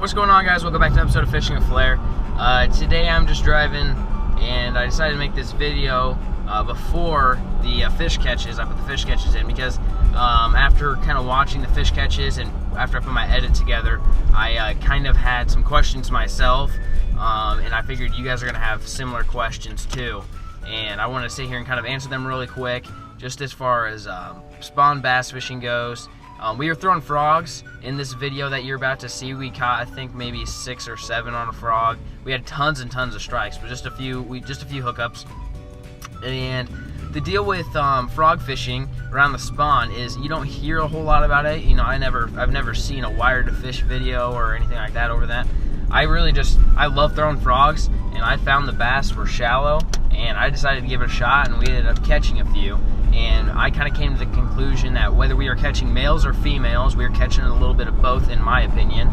What's going on, guys? Welcome back to an episode of Fishing with Flair. Today I'm just driving and I decided to make this video before the fish catches. I put the fish catches in because after kind of watching the fish catches and after I put my edit together, I kind of had some questions myself, and I figured you guys are going to have similar questions too. And I want to sit here and kind of answer them really quick, just as far as spawn bass fishing goes. We were throwing frogs in this video that you're about to see. We caught, I think, maybe 6 or 7 on a frog. We had tons and tons of strikes, but just a few hookups. And the deal with frog fishing around the spawn is you don't hear a whole lot about it. You know, I've never seen a wire to fish video or anything like that over that. I love throwing frogs, and I found the bass were shallow, and I decided to give it a shot, and we ended up catching a few. And I kind of came to the conclusion that whether we are catching males or females, we are catching a little bit of both, in my opinion.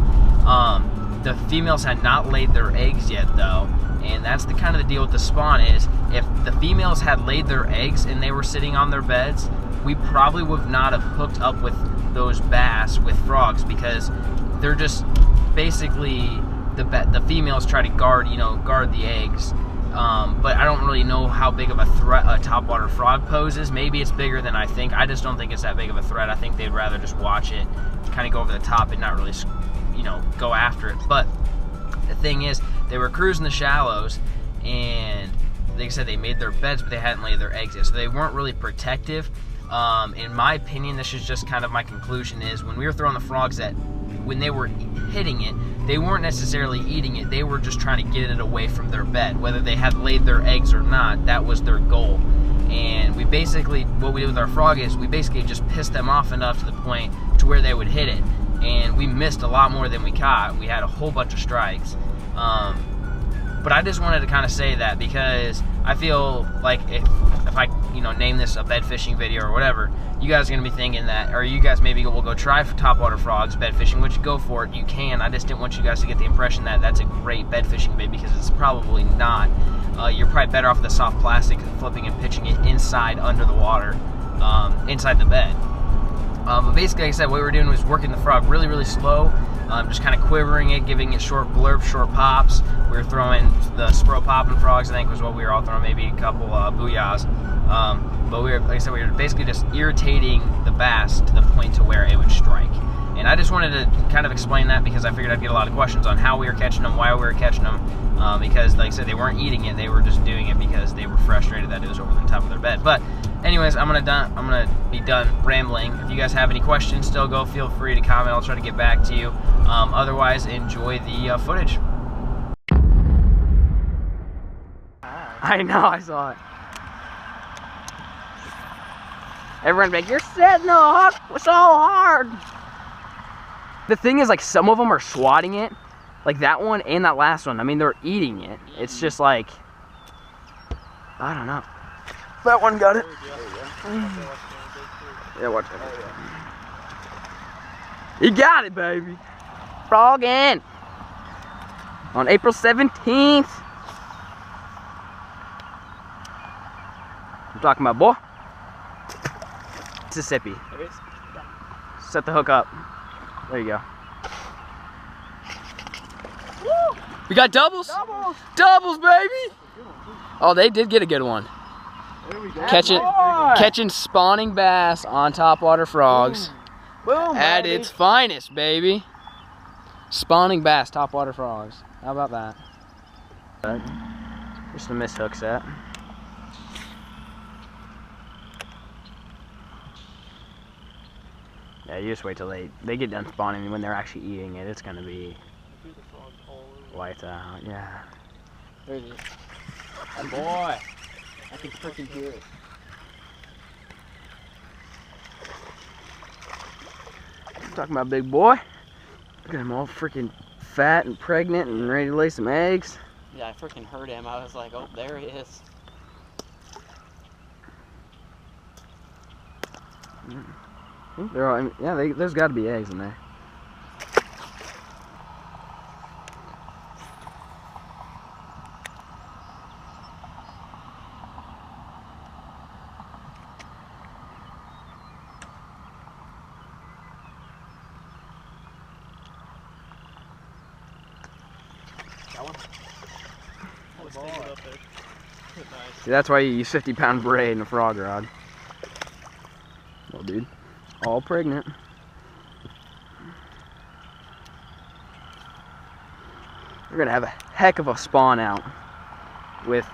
The females had not laid their eggs yet, though, and that's the kind of the deal with the spawn is if the females had laid their eggs and they were sitting on their beds, we probably would not have hooked up with those bass with frogs, because they're just basically the females try to guard the eggs. But I don't really know how big of a threat a topwater frog poses. Maybe it's bigger than I think. I just don't think it's that big of a threat. I think they'd rather just watch it, kind of go over the top and not really, go after it. But the thing is, they were cruising the shallows, and like I said, they made their beds, but they hadn't laid their eggs yet, so they weren't really protective. In my opinion, this is just kind of my conclusion, is when we were throwing the frogs, that when they were hitting it, they weren't necessarily eating it, they were just trying to get it away from their bed. Whether they had laid their eggs or not, that was their goal. And we basically, what we did with our frog is we basically just pissed them off enough to the point to where they would hit it. And we missed a lot more than we caught. We had a whole bunch of strikes. But I just wanted to kind of say that, because I feel like if I name this a bed fishing video or whatever, you guys are going to be thinking that, or you guys maybe will go try for topwater frogs bed fishing, which go for it, you can. I just didn't want you guys to get the impression that that's a great bed fishing bait, because it's probably not. You're probably better off with the soft plastic, flipping and pitching it inside under the water, inside the bed. But basically, like I said, what we were doing was working the frog really, really slow, just kind of quivering it, giving it short blurps, short pops. We were throwing the spro popping frogs, I think was what we were all throwing, maybe a couple booyahs. But we were, like I said, we were basically just irritating the bass to the point to where it would strike. And I just wanted to kind of explain that, because I figured I'd get a lot of questions on how we were catching them, why we were catching them, because, like I said, they weren't eating it, they were just doing it because they were frustrated that it was over the top of their bed. But anyways, I'm gonna be done rambling. If you guys have any questions, still feel free to comment. I'll try to get back to you. Otherwise, enjoy the footage. I know, I saw it. Everyone's like, "You're setting the hook so hard." The thing is, like, some of them are swatting it, like that one and that last one. I mean, they're eating it. It's just like, I don't know. That one got it. Yeah, watch it. You got it, baby. Froggin on April 17th. I'm talking about, boy. Mississippi. Set the hook up. There you go. Woo! We got doubles? Doubles, baby! Oh, they did get a good one. There we go. Catching spawning bass on topwater frogs. Boom, at baby. its finest, baby. Spawning bass, topwater frogs. How about that? Just a missed hook set. Yeah, you just wait till they get done spawning, and when they're actually eating it, it's gonna be lights out. Yeah. There it is. Oh boy, I can freaking hear it. I'm talking about big boy. Look at him, all freaking fat and pregnant and ready to lay some eggs. Yeah, I freaking heard him. I was like, oh, there he is. They're all, yeah, there's got to be eggs in there. that one? I was thinking up there. Nice. See, that's why you use 50-pound braid in a frog rod. Well, dude, all pregnant. We're gonna have a heck of a spawn out with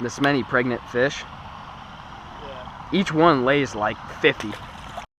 this many pregnant fish. Yeah. Each one lays like 50.